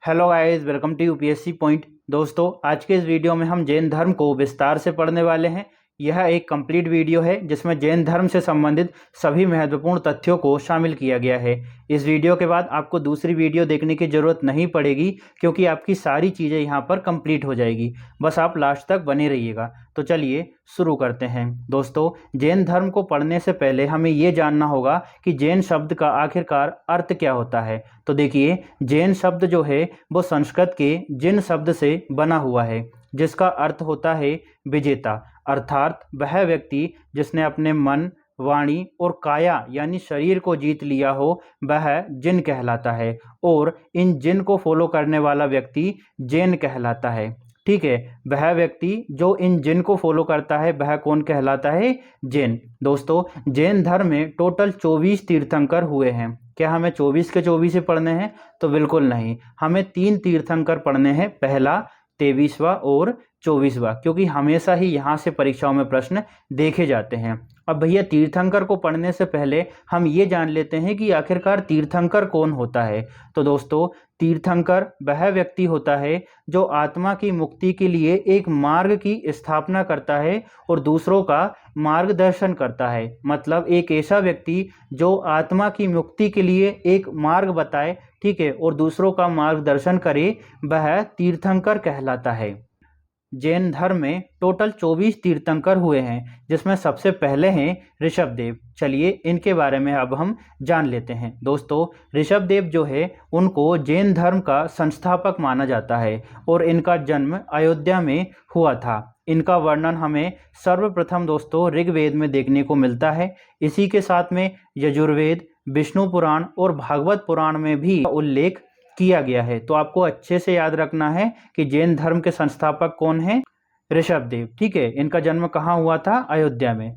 Hello guys, welcome to UPSC point. दोस्तों, आज के इस वीडियो में हम जैन धर्म को विस्तार से पढ़ने वाले हैं। यह एक कंप्लीट वीडियो है जिसमें जैन धर्म से संबंधित सभी महत्वपूर्ण तथ्यों को शामिल किया गया है। इस वीडियो के बाद आपको दूसरी वीडियो देखने की ज़रूरत नहीं पड़ेगी क्योंकि आपकी सारी चीज़ें यहाँ पर कंप्लीट हो जाएगी। बस आप लास्ट तक बने रहिएगा। तो चलिए शुरू करते हैं। दोस्तों, जैन धर्म को पढ़ने से पहले हमें ये जानना होगा कि जैन शब्द का आखिरकार अर्थ क्या होता है। तो देखिए, जैन शब्द जो है वो संस्कृत के जिन शब्द से बना हुआ है जिसका अर्थ होता है विजेता, अर्थात वह व्यक्ति जिसने अपने मन, वाणी और काया यानी शरीर को जीत लिया हो वह जिन कहलाता है, और इन जिन को फॉलो करने वाला व्यक्ति जैन कहलाता है। ठीक है, वह व्यक्ति जो इन जिन को फॉलो करता है वह कौन कहलाता है? जैन। दोस्तों, जैन धर्म में टोटल 24 तीर्थंकर हुए हैं। क्या हमें 24 के 24 ही पढ़ने हैं? तो बिल्कुल नहीं, हमें 3 तीर्थंकर पढ़ने हैं, पहला, 23वां और 24वां, क्योंकि हमेशा ही यहाँ से परीक्षाओं में प्रश्न देखे जाते हैं। अब भैया, तीर्थंकर को पढ़ने से पहले हम ये जान लेते हैं कि आखिरकार तीर्थंकर कौन होता है। तो दोस्तों, तीर्थंकर वह व्यक्ति होता है जो आत्मा की मुक्ति के लिए एक मार्ग की स्थापना करता है और दूसरों का मार्गदर्शन करता है। मतलब एक ऐसा व्यक्ति जो आत्मा की मुक्ति के लिए एक मार्ग बताए, ठीक है, और दूसरों का मार्गदर्शन करे, वह तीर्थंकर कहलाता है। जैन धर्म में टोटल 24 तीर्थंकर हुए हैं जिसमें सबसे पहले हैं ऋषभदेव। चलिए इनके बारे में अब हम जान लेते हैं। दोस्तों, ऋषभदेव जो है उनको जैन धर्म का संस्थापक माना जाता है और इनका जन्म अयोध्या में हुआ था। इनका वर्णन हमें सर्वप्रथम दोस्तों ऋग्वेद में देखने को मिलता है। इसी के साथ में यजुर्वेद, विष्णु पुराण और भागवत पुराण में भी उल्लेख किया गया है। तो आपको अच्छे से याद रखना है कि जैन धर्म के संस्थापक कौन हैं? ऋषभदेव। ठीक है, इनका जन्म कहाँ हुआ था? अयोध्या में।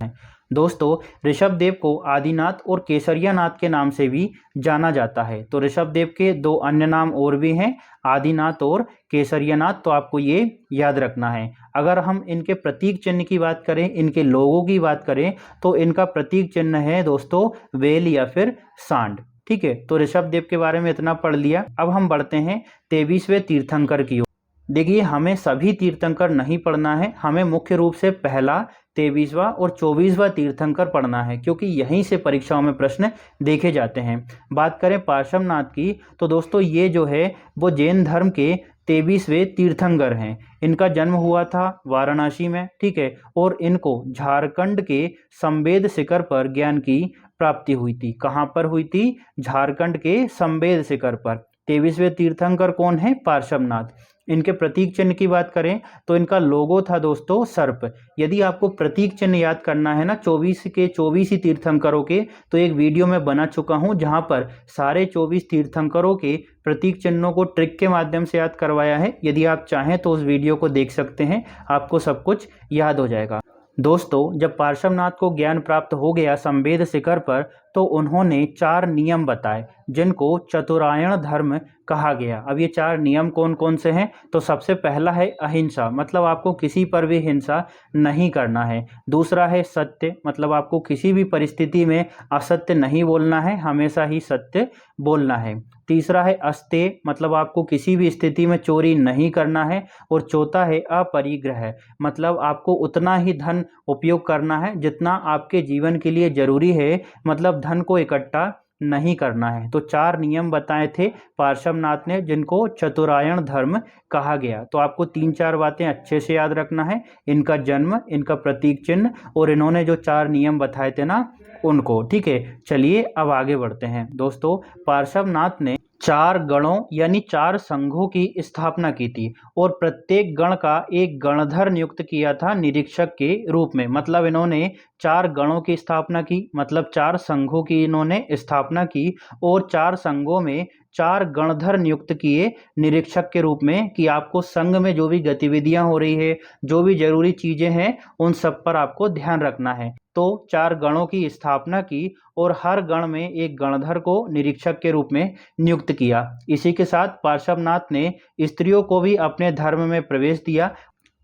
दोस्तों, ऋषभदेव को आदिनाथ और केसरियानाथ के नाम से भी जाना जाता है। तो ऋषभदेव के 2 अन्य नाम और भी हैं, आदिनाथ और केसरियानाथ। तो आपको ये याद रखना है। अगर हम इनके प्रतीक चिन्ह की बात करें, इनके लोगों की बात करें, तो इनका प्रतीक चिन्ह है दोस्तों वेल या फिर सांड। ठीक है, तो ऋषभदेव के बारे में इतना पढ़ लिया। अब हम बढ़ते हैं 23वें तीर्थंकर की ओर। देखिए, हमें सभी तीर्थंकर नहीं पढ़ना है, हमें मुख्य रूप से पहला, 23वां और 24वां तीर्थंकर पढ़ना है क्योंकि यहीं से परीक्षाओं में प्रश्न देखे जाते हैं। बात करें पार्श्वनाथ की, तो दोस्तों ये जो है वो जैन धर्म के 23वें तीर्थंकर हैं। इनका जन्म हुआ था वाराणसी में, ठीक है, और इनको झारखंड के संवेद शिखर पर ज्ञान की प्राप्ति हुई थी। कहाँ पर हुई थी? झारखंड के संवेद शिखर पर। 23वें तीर्थंकर कौन है? पार्श्वनाथ। इनके प्रतीक चिन्ह की बात करें तो इनका लोगो था दोस्तों सर्प। यदि आपको प्रतीक चिन्ह याद करना है ना 24 के 24 ही तीर्थंकरों के, तो एक वीडियो में बना चुका हूं जहां पर सारे 24 तीर्थंकरों के प्रतीक चिन्हों को ट्रिक के माध्यम से याद करवाया है। यदि आप चाहें तो उस वीडियो को देख सकते हैं, आपको सब कुछ याद हो जाएगा। दोस्तों, जब पार्श्वनाथ को ज्ञान प्राप्त हो गया संवेद शिखर पर, तो उन्होंने 4 नियम बताए जिनको चतुरायण धर्म कहा गया। अब ये 4 नियम कौन कौन से हैं? तो सबसे पहला है अहिंसा, मतलब आपको किसी पर भी हिंसा नहीं करना है। दूसरा है सत्य, मतलब आपको किसी भी परिस्थिति में असत्य नहीं बोलना है, हमेशा ही सत्य बोलना है। तीसरा है अस्तेय, मतलब आपको किसी भी स्थिति में चोरी नहीं करना है। और चौथा है अपरिग्रह, मतलब आपको उतना ही धन उपयोग करना है जितना आपके जीवन के लिए जरूरी है, मतलब धन को इकट्ठा नहीं करना है। तो 4 नियम बताए थे पार्श्वनाथ ने जिनको चतुरायण धर्म कहा गया। तो आपको 3-4 बातें अच्छे से याद रखना है, इनका जन्म, इनका प्रतीक चिन्ह और इन्होंने जो 4 नियम बताए थे ना उनको। ठीक है, चलिए अब आगे बढ़ते हैं। दोस्तों, पार्श्वनाथ ने 4 गणों यानी 4 संघों की स्थापना की थी और प्रत्येक गण का एक गणधर नियुक्त किया था निरीक्षक के रूप में। मतलब इन्होंने 4 गणों की स्थापना की, मतलब 4 संघों की इन्होंने स्थापना की और 4 संघों में 4 गणधर नियुक्त किए निरीक्षक के रूप में कि आपको संघ में जो भी गतिविधियां हो रही है, जो भी जरूरी चीजें हैं, उन सब पर आपको ध्यान रखना है। तो 4 गणों की स्थापना की और हर गण में एक गणधर को निरीक्षक के रूप में नियुक्त किया। इसी के साथ पार्श्वनाथ ने स्त्रियों को भी अपने धर्म में प्रवेश दिया।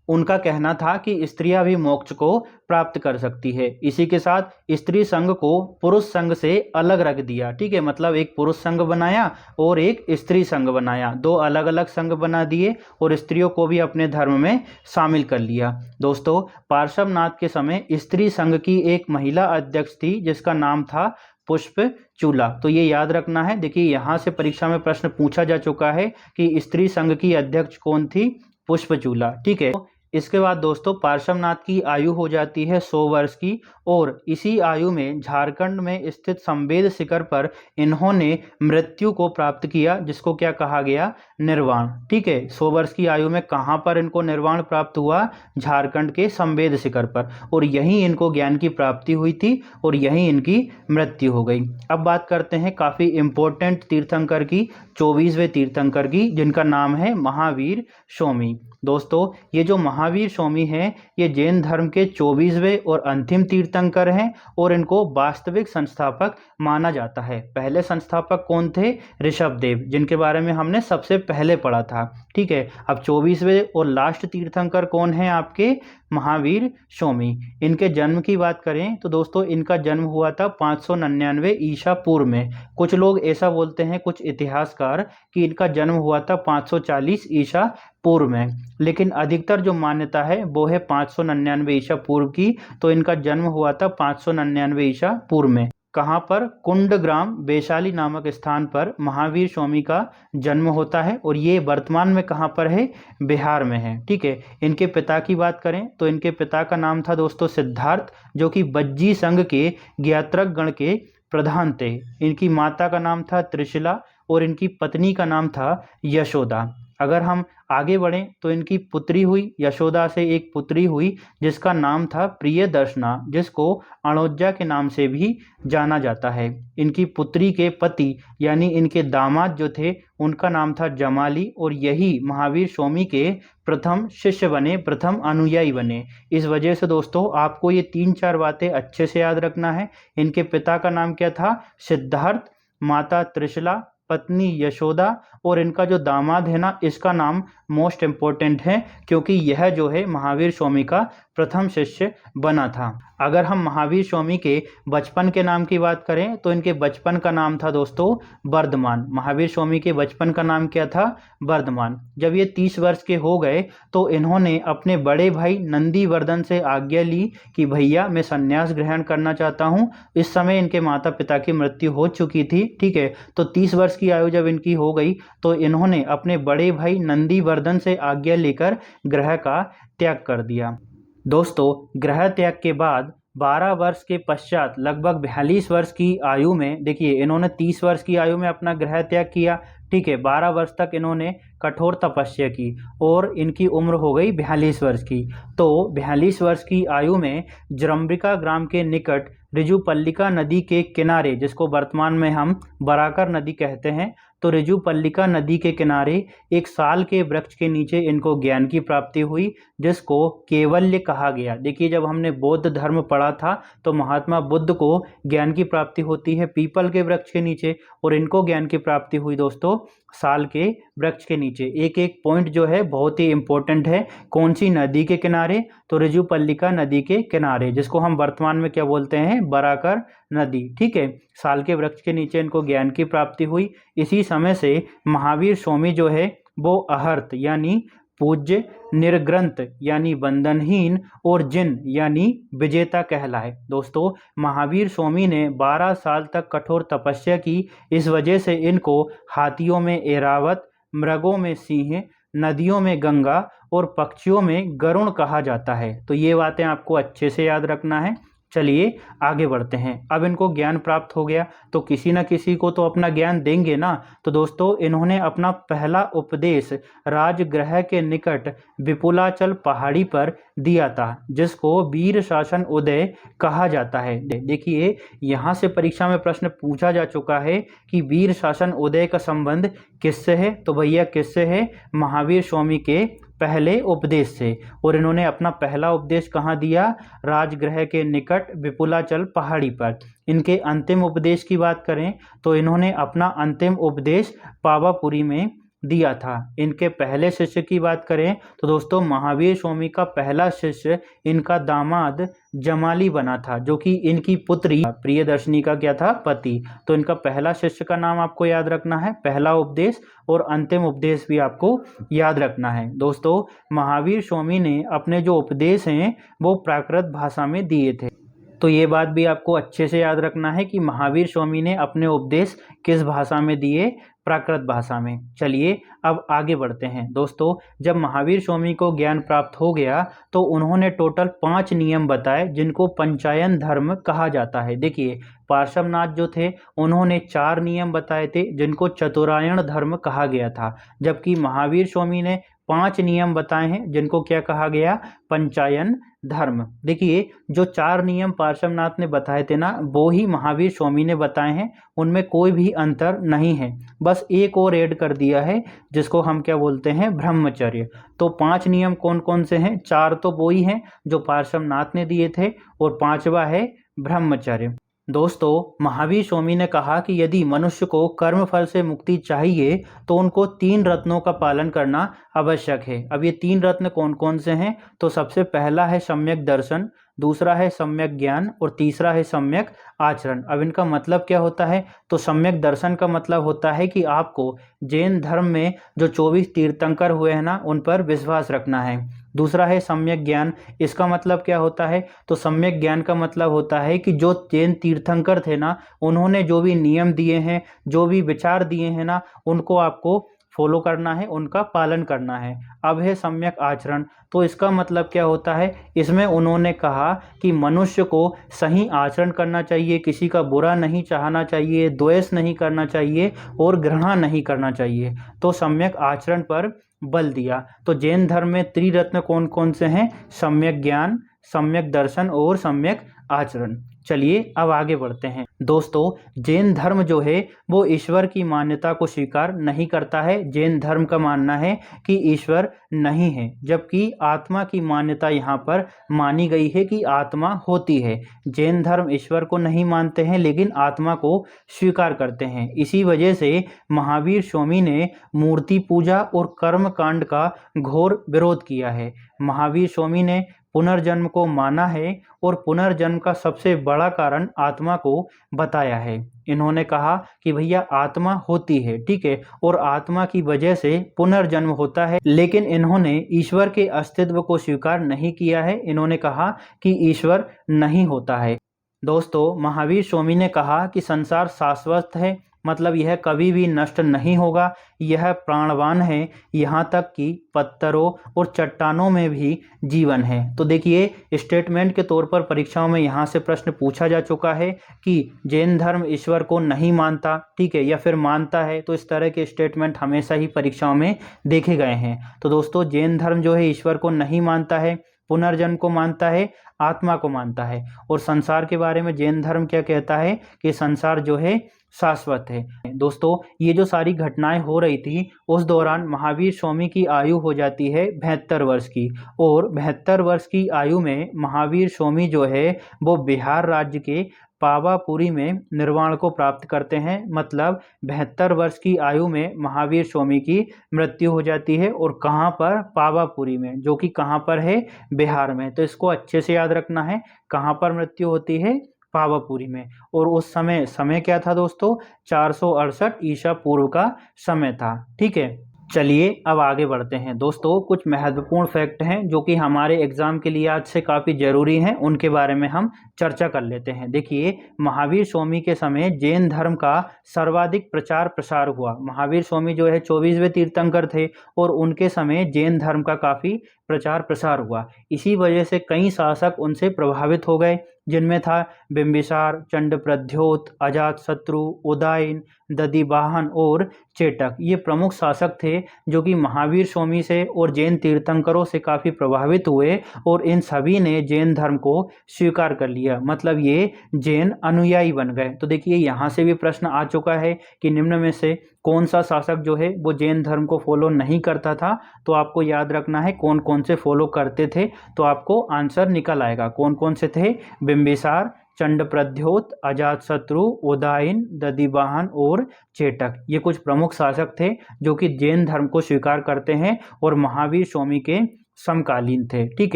उनका कहना था कि स्त्रियां भी मोक्ष को प्राप्त कर सकती है। इसी के साथ स्त्री संघ को पुरुष संघ से अलग रख दिया। ठीक है, मतलब एक पुरुष संघ बनाया और एक स्त्री संघ बनाया, दो अलग अलग संघ बना दिए और स्त्रियों को भी अपने धर्म में शामिल कर लिया। दोस्तों, पार्श्वनाथ के समय स्त्री संघ की एक महिला अध्यक्ष थी जिसका नाम था पुष्पचूला। तो ये याद रखना है। देखिए, यहाँ से परीक्षा में प्रश्न पूछा जा चुका है कि स्त्री संघ की अध्यक्ष कौन थी? पुष्पचूला। ठीक है, इसके बाद दोस्तों पार्श्वनाथ की आयु हो जाती है 100 वर्ष की और इसी आयु में झारखंड में स्थित संवेद शिखर पर इन्होंने मृत्यु को प्राप्त किया, जिसको क्या कहा गया? निर्वाण। ठीक है, 100 वर्ष की आयु में कहाँ पर इनको निर्वाण प्राप्त हुआ? झारखंड के संवेद शिखर पर, और यहीं इनको ज्ञान की प्राप्ति हुई थी और यहीं इनकी मृत्यु हो गई। अब बात करते हैं काफ़ी इंपॉर्टेंट तीर्थंकर की, 24वें तीर्थंकर की, जिनका नाम है महावीर स्वामी। दोस्तों, ये जो महावीर स्वामी हैं ये जैन धर्म के 24वें और अंतिम तीर्थंकर हैं और इनको वास्तविक संस्थापक माना जाता है। पहले संस्थापक कौन थे? ऋषभदेव, जिनके बारे में हमने सबसे पहले पढ़ा था। ठीक है, अब 24वें और लास्ट तीर्थंकर कौन है आपके? महावीर स्वामी। इनके जन्म की बात करें तो दोस्तों इनका जन्म हुआ था 599 ईसा पूर्व में। कुछ लोग ऐसा बोलते हैं, कुछ इतिहासकार, कि इनका जन्म हुआ था 540 ईसा पूर्व में, लेकिन अधिकतर जो मान्यता है वो है 599 ईसा पूर्व की। तो इनका जन्म हुआ था 599 ईसा पूर्व में। कहाँ पर? कुंडग्राम वैशाली नामक स्थान पर महावीर स्वामी का जन्म होता है और ये वर्तमान में कहाँ पर है? बिहार में है। ठीक है, इनके पिता की बात करें तो इनके पिता का नाम था दोस्तों सिद्धार्थ, जो कि बज्जी संघ के ज्ञात्रक गण के प्रधान थे। इनकी माता का नाम था त्रिशिला और इनकी पत्नी का नाम था यशोदा। अगर हम आगे बढ़ें तो इनकी पुत्री हुई, यशोदा से एक पुत्री हुई जिसका नाम था प्रियदर्शना, जिसको अणोज्जा के नाम से भी जाना जाता है। इनकी पुत्री के पति यानी इनके दामाद जो थे उनका नाम था जमाली और यही महावीर स्वामी के प्रथम शिष्य बने, प्रथम अनुयायी बने। इस वजह से दोस्तों आपको ये 3-4 बातें अच्छे से याद रखना है। इनके पिता का नाम क्या था? सिद्धार्थ, माता त्रिशला, पत्नी यशोदा और इनका जो दामाद है ना, इसका नाम मोस्ट इम्पोर्टेंट है क्योंकि यह जो है महावीर स्वामी का प्रथम शिष्य बना था। अगर हम महावीर स्वामी के बचपन के नाम की बात करें तो इनके बचपन का नाम था दोस्तों वर्धमान। महावीर स्वामी के बचपन का नाम क्या था? वर्धमान। जब ये 30 वर्ष के हो गए तो इन्होंने अपने बड़े भाई नंदीवर्धन से आज्ञा ली कि भैया मैं संन्यास ग्रहण करना चाहता हूँ। इस समय इनके माता पिता की मृत्यु हो चुकी थी। ठीक है, तो 30 वर्ष की आयु जब इनकी हो गई तो इन्होंने अपने बड़े भाई नंदीवर्धन से आज्ञा लेकर ग्रह का त्याग कर दिया। दोस्तों, ग्रह त्याग के बाद 12 वर्ष के पश्चात लगभग 42 वर्ष की आयु में, देखिए इन्होंने 30 वर्ष की आयु में अपना ग्रह त्याग किया। ठीक है, 12 वर्ष तक इन्होंने कठोर तपस्या की और इनकी उम्र हो गई 42 वर्ष की। तो 42 वर्ष की आयु में जरंबिका ग्राम के निकट ऋजुपल्लिका नदी के किनारे, जिसको वर्तमान में हम बराकर नदी कहते हैं, तो ऋजुपल्लिका नदी के किनारे एक साल के वृक्ष के नीचे इनको ज्ञान की प्राप्ति हुई, जिसको केवल्य कहा गया। देखिए, जब हमने बौद्ध धर्म पढ़ा था तो महात्मा बुद्ध को ज्ञान की प्राप्ति होती है पीपल के वृक्ष के नीचे, और इनको ज्ञान की प्राप्ति हुई दोस्तों साल के वृक्ष के नीचे। एक एक पॉइंट जो है बहुत ही इंपॉर्टेंट है। कौन सी नदी के किनारे? तो ऋजुपल्लिका नदी के किनारे, जिसको हम वर्तमान में क्या बोलते हैं? बराकर नदी। ठीक है, साल के वृक्ष के नीचे इनको ज्ञान की प्राप्ति हुई। इसी समय से महावीर स्वामी जो है वो अहर्त यानी पूज्य, निर्ग्रंथ यानी बंधनहीन और जिन यानी विजेता कहलाए। दोस्तों, महावीर स्वामी ने 12 साल तक कठोर तपस्या की। इस वजह से इनको हाथियों में ऐरावत, मृगों में सिंह, नदियों में गंगा और पक्षियों में गरुण कहा जाता है। तो ये बातें आपको अच्छे से याद रखना है। चलिए आगे बढ़ते हैं। अब इनको ज्ञान प्राप्त हो गया तो किसी न किसी को तो अपना ज्ञान देंगे ना। तो दोस्तों, इन्होंने अपना पहला उपदेश राजगृह के निकट विपुलाचल पहाड़ी पर दिया था, जिसको वीर शासन उदय कहा जाता है। देखिए, यहाँ से परीक्षा में प्रश्न पूछा जा चुका है कि वीर शासन उदय का संबंध किससे है? तो भैया किससे है? महावीर स्वामी के पहले उपदेश से। और इन्होंने अपना पहला उपदेश कहाँ दिया? राजगृह के निकट विपुलाचल पहाड़ी पर। इनके अंतिम उपदेश की बात करें तो इन्होंने अपना अंतिम उपदेश पावापुरी में दिया था। इनके पहले शिष्य की बात करें तो दोस्तों महावीर स्वामी का पहला शिष्य इनका दामाद जमाली बना था, जो कि इनकी पुत्री प्रियदर्शनी का क्या था, पति। तो इनका पहला शिष्य का नाम आपको याद रखना है, पहला उपदेश, और अंतिम उपदेश भी आपको याद रखना है। दोस्तों महावीर स्वामी ने अपने जो उपदेश हैं वो प्राकृत भाषा में दिए थे। तो ये बात भी आपको अच्छे से याद रखना है कि महावीर स्वामी ने अपने उपदेश किस भाषा में दिए, प्राकृत भाषा में। चलिए अब आगे बढ़ते हैं। दोस्तों जब महावीर स्वामी को ज्ञान प्राप्त हो गया तो उन्होंने टोटल 5 नियम बताए जिनको पंचायन धर्म कहा जाता है। देखिए पार्श्वनाथ जो थे उन्होंने 4 नियम बताए थे जिनको चतुरायण धर्म कहा गया था, जबकि महावीर स्वामी ने 5 नियम बताए हैं जिनको क्या कहा गया, पंचायन धर्म। देखिए जो 4 नियम पार्श्वनाथ ने बताए थे ना, वो ही महावीर स्वामी ने बताए हैं, उनमें कोई भी अंतर नहीं है। बस एक और ऐड कर दिया है जिसको हम क्या बोलते हैं, ब्रह्मचर्य। तो 5 नियम कौन कौन से हैं, 4 तो वो ही हैं जो पार्श्वनाथ ने दिए थे और 5वां है ब्रह्मचर्य। दोस्तों महावीर स्वामी ने कहा कि यदि मनुष्य को कर्मफल से मुक्ति चाहिए तो उनको 3 रत्नों का पालन करना आवश्यक है। अब ये 3 रत्न कौन कौन से हैं, तो सबसे पहला है सम्यक दर्शन, दूसरा है सम्यक ज्ञान और तीसरा है सम्यक आचरण। अब इनका मतलब क्या होता है, तो सम्यक दर्शन का मतलब होता है कि आपको जैन धर्म में जो 24 तीर्थंकर हुए हैं ना, उन पर विश्वास रखना है। दूसरा है सम्यक ज्ञान, इसका मतलब क्या होता है, तो सम्यक ज्ञान का मतलब होता है कि जो जैन तीर्थंकर थे ना, उन्होंने जो भी नियम दिए हैं, जो भी विचार दिए हैं ना, उनको आपको फॉलो करना है, उनका पालन करना है। अब है सम्यक आचरण, तो इसका मतलब क्या होता है, इसमें उन्होंने कहा कि मनुष्य को सही आचरण करना चाहिए, किसी का बुरा नहीं चाहना चाहिए, द्वेष नहीं करना चाहिए और घृणा नहीं करना चाहिए। तो सम्यक आचरण पर बल दिया। तो जैन धर्म में त्रिरत्न कौन कौन से हैं, सम्यक ज्ञान, सम्यक दर्शन और सम्यक आचरण। चलिए अब आगे बढ़ते हैं। दोस्तों जैन धर्म जो है वो ईश्वर की मान्यता को स्वीकार नहीं करता है। जैन धर्म का मानना है कि ईश्वर नहीं है, जबकि आत्मा की मान्यता यहाँ पर मानी गई है कि आत्मा होती है। जैन धर्म ईश्वर को नहीं मानते हैं लेकिन आत्मा को स्वीकार करते हैं। इसी वजह से महावीर स्वामी ने मूर्ति पूजा और कर्म कांड का घोर विरोध किया है। महावीर स्वामी ने पुनर्जन्म को माना है और पुनर्जन्म का सबसे बड़ा कारण आत्मा को बताया है। इन्होंने कहा कि भैया आत्मा होती है, ठीक है, और आत्मा की वजह से पुनर्जन्म होता है, लेकिन इन्होंने ईश्वर के अस्तित्व को स्वीकार नहीं किया है। इन्होंने कहा कि ईश्वर नहीं होता है। दोस्तों महावीर स्वामी ने कहा कि संसार शाश्वत है, मतलब यह कभी भी नष्ट नहीं होगा, यह प्राणवान है, यहाँ तक कि पत्थरों और चट्टानों में भी जीवन है। तो देखिए स्टेटमेंट के तौर पर परीक्षाओं में यहाँ से प्रश्न पूछा जा चुका है कि जैन धर्म ईश्वर को नहीं मानता, ठीक है, या फिर मानता है। तो इस तरह के स्टेटमेंट हमेशा ही परीक्षाओं में देखे गए हैं। तो दोस्तों जैन धर्म जो है ईश्वर को नहीं मानता है, पुनर्जन्म को मानता है, आत्मा को मानता है। और संसार के बारे में जैन धर्म क्या कहता है कि संसार जो है शाश्वत है। दोस्तों ये जो सारी घटनाएं हो रही थी उस दौरान महावीर स्वामी की आयु हो जाती है 72 वर्ष की, और 72 वर्ष की आयु में महावीर स्वामी जो है वो बिहार राज्य के पावापुरी में निर्वाण को प्राप्त करते हैं। मतलब 72 वर्ष की आयु में महावीर स्वामी की मृत्यु हो जाती है, और कहाँ पर, पावापुरी में, जो कि कहाँ पर है, बिहार में। तो इसको अच्छे से याद रखना है, कहाँ पर मृत्यु होती है, पावापुरी में। और उस समय क्या था दोस्तों, 468 ईसा पूर्व का समय था, ठीक है। चलिए अब आगे बढ़ते हैं। दोस्तों कुछ महत्वपूर्ण फैक्ट हैं जो कि हमारे एग्जाम के लिए आज से काफ़ी ज़रूरी हैं, उनके बारे में हम चर्चा कर लेते हैं। देखिए महावीर स्वामी के समय जैन धर्म का सर्वाधिक प्रचार प्रसार हुआ। महावीर स्वामी जो है 24वें तीर्थंकर थे और उनके समय जैन धर्म का काफ़ी प्रचार प्रसार हुआ। इसी वजह से कई शासक उनसे प्रभावित हो गए, जिनमें था बिंबिसार, चंडप्रद्योत, अजातशत्रु, उदयन, दधिवाहन और चेटक। ये प्रमुख शासक थे जो कि महावीर स्वामी से और जैन तीर्थंकरों से काफ़ी प्रभावित हुए, और इन सभी ने जैन धर्म को स्वीकार कर लिया, मतलब ये जैन अनुयायी बन गए। तो देखिए यहाँ से भी प्रश्न आ चुका है कि निम्न में से कौन सा शासक जो है वो जैन धर्म को फॉलो नहीं करता था। तो आपको याद रखना है कौन कौन से फॉलो करते थे, तो आपको आंसर निकल आएगा। कौन कौन से थे, बिंबिसार, चंडप्रद्योत, अजातशत्रु, उदायन, दधिवाहन और चेटक। ये कुछ प्रमुख शासक थे जो कि जैन धर्म को स्वीकार करते हैं और महावीर स्वामी के समकालीन थे। ठीक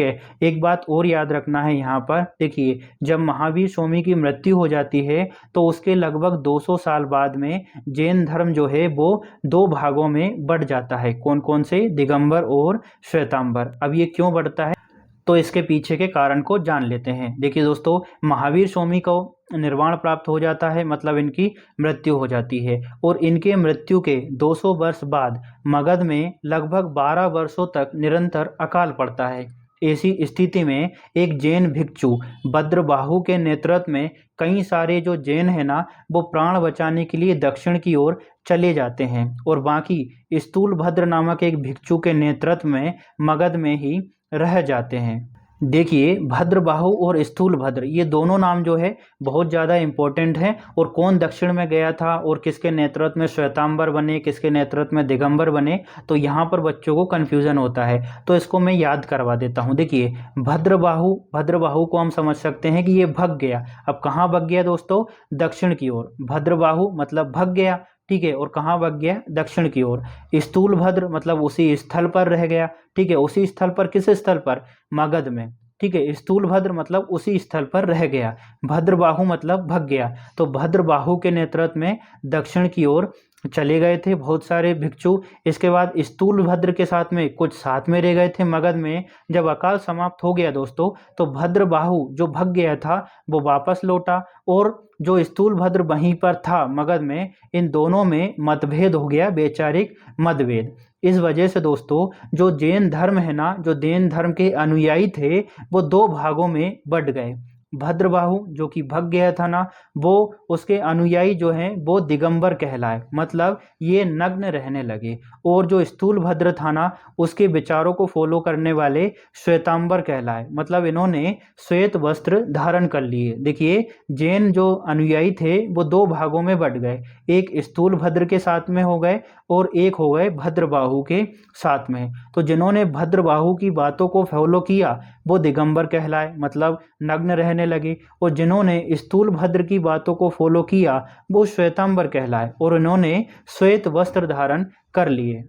है, एक बात और याद रखना है यहाँ पर, देखिए जब महावीर स्वामी की मृत्यु हो जाती है तो उसके लगभग 200 साल बाद में जैन धर्म जो है वो दो भागों में बढ़ जाता है। कौन कौन से? दिगंबर और श्वेतांबर। अब ये क्यों बढ़ता है तो इसके पीछे के कारण को जान लेते हैं। देखिए दोस्तों, महावीर स्वामी को निर्वाण प्राप्त हो जाता है, मतलब इनकी मृत्यु हो जाती है, और इनके मृत्यु के 200 वर्ष बाद मगध में लगभग 12 वर्षों तक निरंतर अकाल पड़ता है। ऐसी स्थिति में एक जैन भिक्षु भद्रबाहु के नेतृत्व में कई सारे जो जैन है ना वो प्राण बचाने के लिए दक्षिण की ओर चले जाते हैं और बाकी स्थूलभद्र नामक एक भिक्षु के नेतृत्व में मगध में ही रह जाते हैं। देखिए भद्रबाहु और स्थूलभद्र ये दोनों नाम जो है बहुत ज़्यादा इम्पोर्टेंट हैं, और कौन दक्षिण में गया था और किसके नेतृत्व में श्वेतांबर बने, किसके नेतृत्व में दिगंबर बने, तो यहाँ पर बच्चों को कन्फ्यूज़न होता है, तो इसको मैं याद करवा देता हूँ। देखिए भद्रबाहु को हम समझ सकते हैं कि ये भग गया। अब कहाँ भग गया दोस्तों? दक्षिण की ओर। भद्रबाहु मतलब भग गया, ठीक है, और कहाँ भग गया? दक्षिण की ओर। स्थूलभद्र मतलब उसी स्थल पर रह गया, ठीक है, उसी स्थल पर। किस स्थल पर? मगध में, ठीक है। स्थूलभद्र मतलब उसी स्थल पर रह गया, भद्रबाहु मतलब भग गया। तो भद्रबाहु के नेतृत्व में दक्षिण की ओर चले गए थे बहुत सारे भिक्षु। इसके बाद स्थूलभद्र के साथ में कुछ साथ में रह गए थे मगध में। जब अकाल समाप्त हो गया दोस्तों तो भद्रबाहु जो भग गया था वो वापस लौटा, और जो स्थूलभद्र वहीं पर था मगध में, इन दोनों में मतभेद हो गया, वैचारिक मतभेद। इस वजह से दोस्तों जो जैन धर्म है ना, जो जैन धर्म के अनुयायी थे वो दो भागों में बंट गए। भद्रबाहु जो कि भग गया था ना, वो उसके अनुयायी जो हैं वो दिगंबर कहलाए, मतलब ये नग्न रहने लगे, और जो स्थूलभद्र था ना उसके विचारों को फॉलो करने वाले श्वेतांबर कहलाए, मतलब इन्होंने श्वेत वस्त्र धारण कर लिए। देखिए जैन जो अनुयायी थे वो दो भागों में बंट गए, एक स्थूलभद्र के साथ में हो गए और एक हो गए भद्रबाहु के साथ में। तो जिन्होंने भद्रबाहु की बातों को फॉलो किया वो दिगंबर कहलाए, मतलब नग्न रहने लगे, और जिन्होंने स्थूलभद्र की बातों को फॉलो किया वो श्वेतांबर कहलाए और इन्होंने श्वेत वस्त्र धारण कर लिए।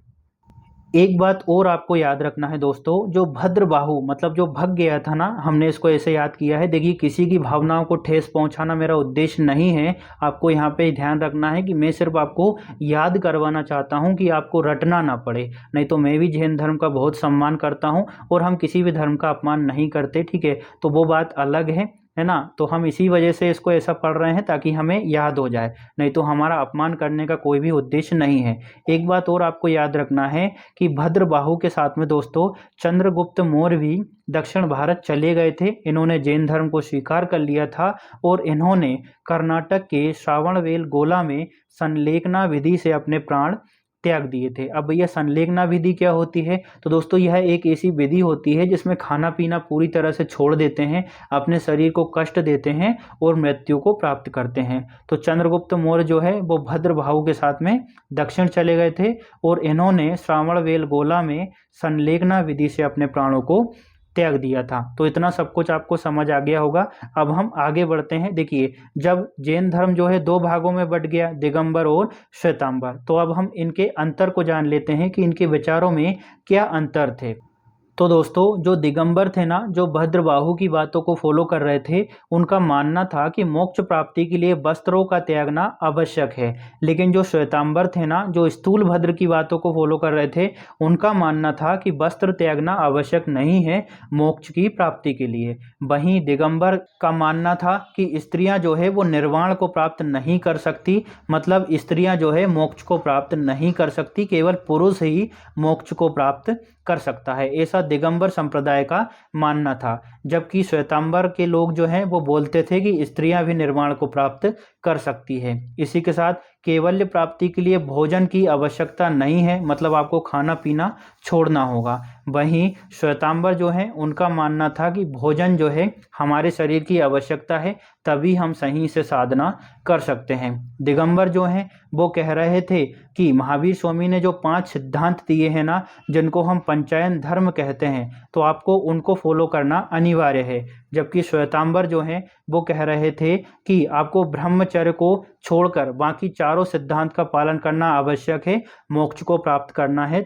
एक बात और आपको याद रखना है दोस्तों, जो भद्रबाहु मतलब जो भग गया था ना, हमने इसको ऐसे याद किया है। देखिए किसी की भावनाओं को ठेस पहुंचाना मेरा उद्देश्य नहीं है, आपको यहाँ पे ध्यान रखना है कि मैं सिर्फ आपको याद करवाना चाहता हूँ कि आपको रटना ना पड़े। नहीं तो मैं भी जैन धर्म का बहुत सम्मान करता हूँ और हम किसी भी धर्म का अपमान नहीं करते, ठीक है, तो वो बात अलग है ना। तो हम इसी वजह से इसको ऐसा पढ़ रहे हैं ताकि हमें याद हो जाए, नहीं तो हमारा अपमान करने का कोई भी उद्देश्य नहीं है। एक बात और आपको याद रखना है कि भद्रबाहु के साथ में दोस्तों चंद्रगुप्त मौर्य भी दक्षिण भारत चले गए थे। इन्होंने जैन धर्म को स्वीकार कर लिया था और इन्होंने कर्नाटक के श्रावणबेल गोला में संलेखना विधि से अपने प्राण त्याग दिए थे। अब भैया संलेखना विधि क्या होती है? तो दोस्तों यह एक ऐसी विधि होती है जिसमें खाना पीना पूरी तरह से छोड़ देते हैं, अपने शरीर को कष्ट देते हैं और मृत्यु को प्राप्त करते हैं। तो चंद्रगुप्त मौर्य जो है वो भद्रबाहु के साथ में दक्षिण चले गए थे और इन्होंने श्रावणबेल गोला में संलेखना विधि से अपने प्राणों को त्याग दिया था। तो इतना सब कुछ आपको समझ आ गया होगा। अब हम आगे बढ़ते हैं। देखिए जब जैन धर्म जो है दो भागों में बंट गया, दिगंबर और श्वेतांबर, तो अब हम इनके अंतर को जान लेते हैं कि इनके विचारों में क्या अंतर थे। तो दोस्तों जो दिगंबर थे ना, जो भद्रबाहु की बातों को फॉलो कर रहे थे, उनका मानना था कि मोक्ष प्राप्ति के लिए वस्त्रों का त्यागना आवश्यक है। लेकिन जो श्वेतांबर थे ना, जो स्थूलभद्र की बातों को फॉलो कर रहे थे, उनका मानना था कि वस्त्र त्यागना आवश्यक नहीं है मोक्ष की प्राप्ति के लिए। वहीं दिगंबर का मानना था कि स्त्रियां जो है वो निर्वाण को प्राप्त नहीं कर सकती, मतलब स्त्रियां जो है मोक्ष को प्राप्त नहीं कर सकती, केवल पुरुष ही मोक्ष को प्राप्त कर सकता है, ऐसा दिगंबर संप्रदाय का मानना था। जबकि श्वेतांबर के लोग जो हैं वो बोलते थे कि स्त्रियां भी निर्वाण को प्राप्त कर सकती है। इसी के साथ कैवल्य प्राप्ति के लिए भोजन की आवश्यकता नहीं है, मतलब आपको खाना पीना छोड़ना होगा। वहीं श्वेतांबर जो है उनका मानना था कि भोजन जो है हमारे शरीर की आवश्यकता है, तभी हम सही से साधना कर सकते हैं। दिगंबर जो हैं वो कह रहे थे कि महावीर स्वामी ने जो 5 सिद्धांत दिए हैं ना, जिनको हम पंचायन धर्म कहते हैं, तो आपको उनको फॉलो करना अनिवार्य है। जबकि श्वेतांबर जो हैं वो कह रहे थे कि आपको ब्रह्मचर्य को छोड़कर बाकी चारों सिद्धांत का पालन करना आवश्यक है मोक्ष को प्राप्त करना है।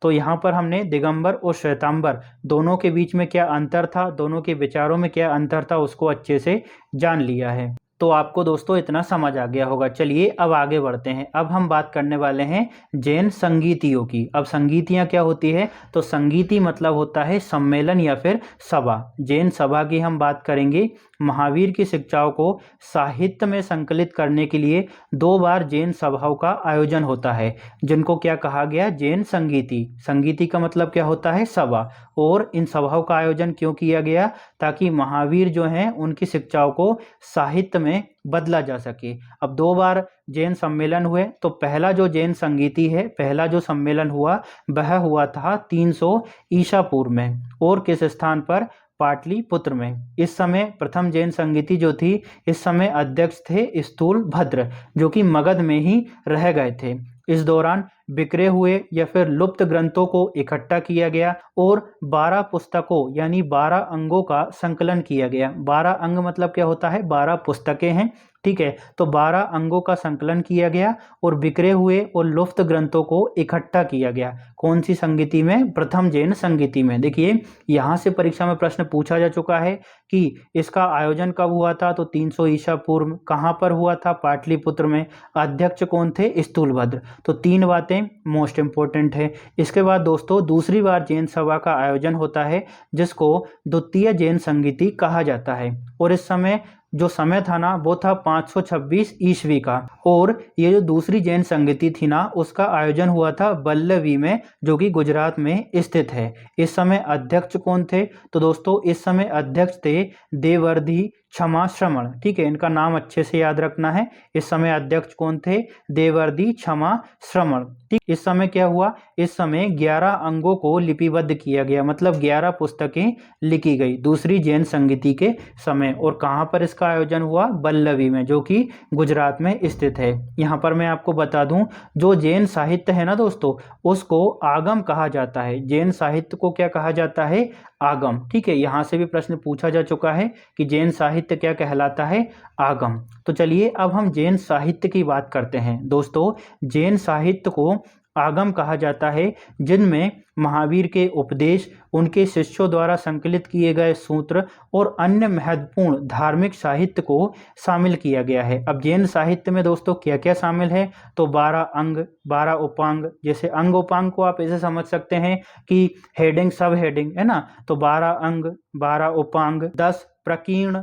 तो यहाँ पर हमने दिगंबर और श्वेतांबर दोनों के बीच में क्या अंतर था, दोनों के विचारों में क्या अंतर था, उसको अच्छे से जान लिया है। तो आपको दोस्तों इतना समझ आ गया होगा। चलिए अब आगे बढ़ते हैं। अब हम बात करने वाले हैं जैन संगीतियों की। अब संगीतियाँ क्या होती है, तो संगीति मतलब होता है सम्मेलन या फिर सभा। जैन सभा की हम बात करेंगे। महावीर की शिक्षाओं को साहित्य में संकलित करने के लिए 2 बार जैन सभाओं का आयोजन होता है, जिनको क्या कहा गया, जैन संगीति। संगीति का मतलब क्या होता है, सभा। और इन सभाओं का आयोजन क्यों किया गया, ताकि महावीर जो हैं उनकी शिक्षाओं को साहित्य में बदला जा सके। अब 2 बार जैन सम्मेलन हुए, तो पहला जो जैन संगीति है, पहला जो सम्मेलन हुआ वह हुआ था 300 ईसा पूर्व में। और किस स्थान पर, पाटलिपुत्र में। इस समय प्रथम जैन संगीति जो थी, इस समय अध्यक्ष थे स्थूलभद्र, जो कि मगध में ही रह गए थे। इस दौरान बिखरे हुए या फिर लुप्त ग्रंथों को इकट्ठा किया गया और 12 पुस्तकों यानी 12 अंगों का संकलन किया गया। 12 अंग मतलब क्या होता है, 12 पुस्तकें हैं, ठीक है। तो 12 अंगों का संकलन किया गया और बिखरे हुए और लुप्त ग्रंथों को इकट्ठा किया गया। कौन सी संगीति में, प्रथम जैन संगीति में। देखिए यहाँ से परीक्षा में प्रश्न पूछा जा चुका है कि इसका आयोजन कब हुआ था, तो 300 ईसा पूर्व। कहाँ पर हुआ था, पाटलिपुत्र में। अध्यक्ष कौन थे, स्थूलभद्र। तो 3 बातें मोस्ट इंपॉर्टेंट है। इसके बाद दोस्तों दूसरी बार जैन सभा का आयोजन होता है, जिसको द्वितीय जैन संगीति कहा जाता है। और इस समय जो समय था ना, वो था 526 ईस्वी का। और ये जो दूसरी जैन संगीति थी ना, उसका आयोजन हुआ था वल्लवी में, जो कि गुजरात में स्थित है। इस समय अध्यक्ष कौन थे, तो दोस्तों इस समय अध्यक्ष थे देवर्धि क्षमा श्रमण, ठीक है। इनका नाम अच्छे से याद रखना है। इस समय अध्यक्ष कौन थे, देवर्धि क्षमा श्रमण, ठीक। इस समय क्या हुआ, इस समय 11 अंगों को लिपिबद्ध किया गया, मतलब 11 पुस्तकें लिखी गई दूसरी जैन संगीति के समय। और कहाँ पर इसका आयोजन हुआ, वल्लवी में, जो कि गुजरात में स्थित है। यहाँ पर मैं आपको बता दूं, जो जैन साहित्य है ना दोस्तों, उसको आगम कहा जाता है। जैन साहित्य को क्या कहा जाता है, आगम, ठीक है। यहाँ से भी प्रश्न पूछा जा चुका है कि जैन साहित्य क्या कहलाता है, आगम। तो चलिए अब हम जैन साहित्य की बात करते हैं। दोस्तों जैन साहित्य को आगम कहा जाता है, जिनमें महावीर के उपदेश, उनके शिष्यों द्वारा संकलित किए गए सूत्र और अन्य महत्वपूर्ण धार्मिक साहित्य को शामिल किया गया है। अब जैन साहित्य में दोस्तों क्या क्या शामिल है, तो 12 अंग, 12 उपांग। जैसे अंग उपांग को आप ऐसे समझ सकते हैं कि हेडिंग सब हेडिंग है ना, तो 12 अंग, 12 उपांग, 10 प्रकीर्ण,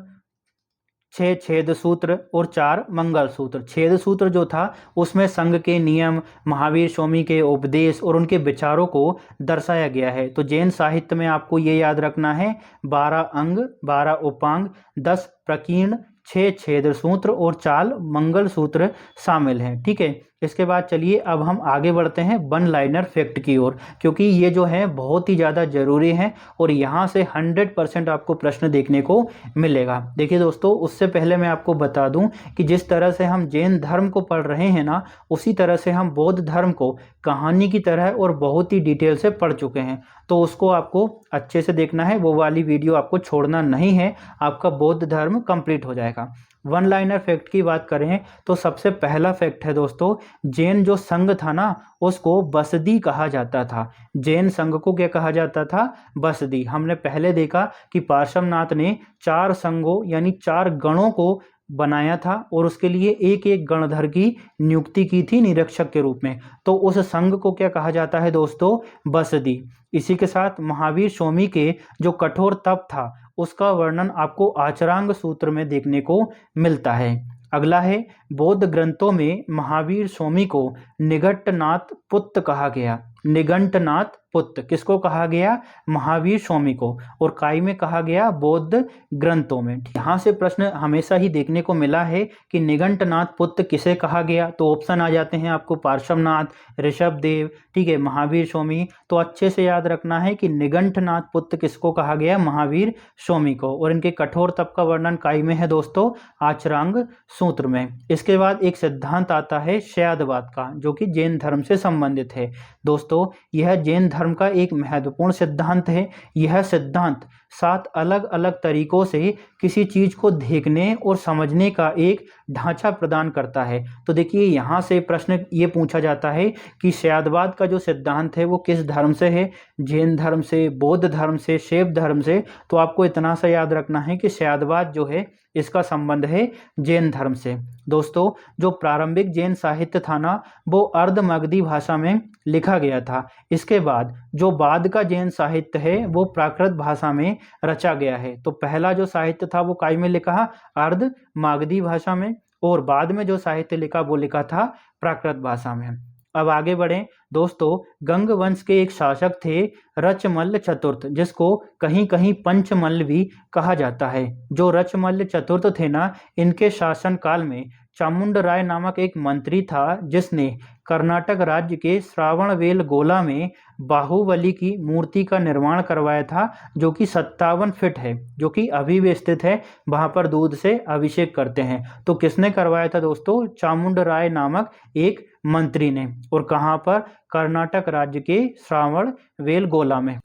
6 छेद सूत्र और 4 मंगल सूत्र। छेद सूत्र जो था उसमें संघ के नियम, महावीर स्वामी के उपदेश और उनके विचारों को दर्शाया गया है। तो जैन साहित्य में आपको ये याद रखना है, 12 अंग, 12 उपांग, 10 प्रकीर्ण, 6 छेद सूत्र और 4 मंगल सूत्र शामिल हैं, ठीक है। इसके बाद चलिए अब हम आगे बढ़ते हैं वन लाइनर फैक्ट की ओर, क्योंकि ये जो है बहुत ही ज़्यादा जरूरी है और यहाँ से 100% आपको प्रश्न देखने को मिलेगा। देखिए दोस्तों, उससे पहले मैं आपको बता दूं कि जिस तरह से हम जैन धर्म को पढ़ रहे हैं ना, उसी तरह से हम बौद्ध धर्म को कहानी की तरह और बहुत ही डिटेल से पढ़ चुके हैं। तो उसको आपको अच्छे से देखना है, वो वाली वीडियो आपको छोड़ना नहीं है, आपका बौद्ध धर्म कंप्लीट हो जाएगा। वन लाइनर फैक्ट की बात करें तो सबसे पहला फैक्ट है दोस्तों, जैन जो संघ था ना, उसको बसदी कहा जाता था। जैन संघ को क्या कहा जाता था, बसदी। हमने पहले देखा कि पार्श्वनाथ ने 4 संघों यानी 4 गणों को बनाया था और उसके लिए एक एक गणधर की नियुक्ति की थी निरीक्षक के रूप में। तो उस संघ को क्या कहा जाता है दोस्तों, बसदी। इसी के साथ महावीर स्वामी के जो कठोर तप था, उसका वर्णन आपको आचरांग सूत्र में देखने को मिलता है। अगला है, बौद्ध ग्रंथों में महावीर स्वामी को निघंटनाथ पुत्र कहा गया। निघंटनाथ पुत्र किसको कहा गया, महावीर स्वामी को। और काय में कहा गया, बौद्ध ग्रंथों में। यहाँ से प्रश्न हमेशा ही देखने को मिला है कि निघंटनाथ पुत्र किसे कहा गया, तो ऑप्शन आ जाते हैं आपको पार्श्वनाथ, ऋषभदेव, ठीक है, महावीर स्वामी। तो अच्छे से याद रखना है कि निघंटनाथ पुत्र किसको कहा गया, महावीर स्वामी को। और इनके कठोर तप का वर्णन काय में है दोस्तों, आचरांग सूत्र में। इसके बाद एक सिद्धांत आता है शैववाद का, जो कि जैन धर्म से संबंधित है। दोस्तों यह जैन धर्म का एक महत्वपूर्ण सिद्धांत है। यह सिद्धांत 7 अलग अलग तरीकों से किसी चीज़ को देखने और समझने का एक ढांचा प्रदान करता है। तो देखिए यहाँ से प्रश्न ये पूछा जाता है कि शैववाद का जो सिद्धांत है वो किस धर्म से है, जैन धर्म से, बौद्ध धर्म से, शैव धर्म से। तो आपको इतना सा याद रखना है कि शैववाद जो है इसका संबंध है जैन धर्म से। दोस्तों, जो प्रारंभिक जैन साहित्य था ना, वो अर्ध मगधी भाषा में लिखा गया था। इसके बाद जो बाद का जैन साहित्य है वो प्राकृत भाषा में रचा गया है। तो पहला जो साहित्य था वो काय में लिखा, अर्ध मागधी भाषा में, और बाद में जो साहित्य लिखा वो लिखा था प्राकृत भाषा में। अब आगे बढ़ें दोस्तों, गंग वंश के एक शासक थे रचमल्ल चतुर्थ, जिसको कहीं कहीं पंचमल्ल भी कहा जाता है। जो रचमल्ल चतुर्थ थे ना, इनके शासन काल में चामुंडराय नामक एक मंत्री था जिसने कर्नाटक राज्य के श्रावणबेलगोला में बाहुबली की मूर्ति का निर्माण करवाया था, जो कि 57 फीट है, जो कि अभी भी स्थित है। वहां पर दूध से अभिषेक करते हैं। तो किसने करवाया था दोस्तों? चामुंडराय नामक एक मंत्री ने। और कहां पर? कर्नाटक राज्य के श्रावणबेलगोला में।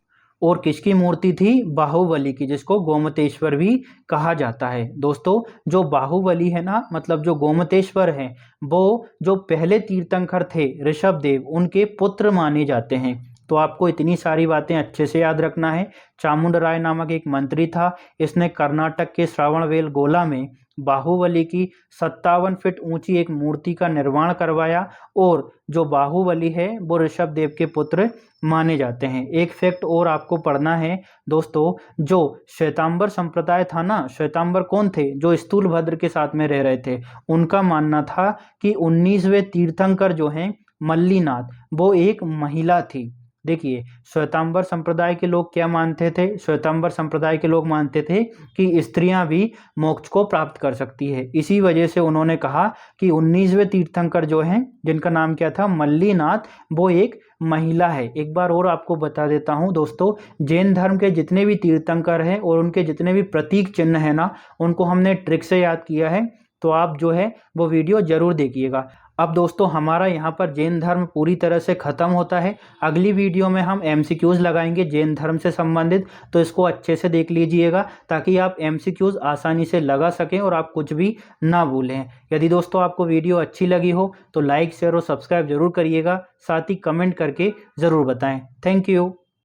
और किसकी मूर्ति थी? बाहुबली की, जिसको गोमतेश्वर भी कहा जाता है। दोस्तों, जो बाहुबली है ना, मतलब जो गोमतेश्वर है, वो जो पहले तीर्थंकर थे ऋषभदेव, उनके पुत्र माने जाते हैं। तो आपको इतनी सारी बातें अच्छे से याद रखना है। चामुंडराय नामक एक मंत्री था, इसने कर्नाटक के श्रावणबेलगोला में बाहुबली की 57 फीट ऊंची एक मूर्ति का निर्माण करवाया। और जो बाहुबली है वो ऋषभदेव के पुत्र माने जाते हैं। एक फैक्ट और आपको पढ़ना है दोस्तों, जो श्वेतांबर संप्रदाय था ना, श्वेतांबर कौन थे? जो स्थूलभद्र के साथ में रह रहे थे। उनका मानना था कि 19वें तीर्थंकर जो हैं मल्लीनाथ, वो एक महिला थी। देखिए, श्वेतांबर संप्रदाय के लोग क्या मानते थे? श्वेतांबर संप्रदाय के लोग मानते थे कि स्त्रियां भी मोक्ष को प्राप्त कर सकती है। इसी वजह से उन्होंने कहा कि 19वें तीर्थंकर जो हैं, जिनका नाम क्या था? मल्लीनाथ, वो एक महिला है। एक बार और आपको बता देता हूं दोस्तों, जैन धर्म के जितने भी तीर्थंकर हैं और उनके जितने भी प्रतीक चिन्ह है ना, उनको हमने ट्रिक से याद किया है। तो आप जो है वो वीडियो जरूर देखिएगा। अब दोस्तों, हमारा यहाँ पर जैन धर्म पूरी तरह से ख़त्म होता है। अगली वीडियो में हम MCQs लगाएंगे जैन धर्म से संबंधित, तो इसको अच्छे से देख लीजिएगा ताकि आप MCQs आसानी से लगा सकें और आप कुछ भी ना भूलें। यदि दोस्तों आपको वीडियो अच्छी लगी हो तो लाइक, शेयर और सब्सक्राइब जरूर करिएगा। साथ ही कमेंट करके ज़रूर बताएँ। Thank you.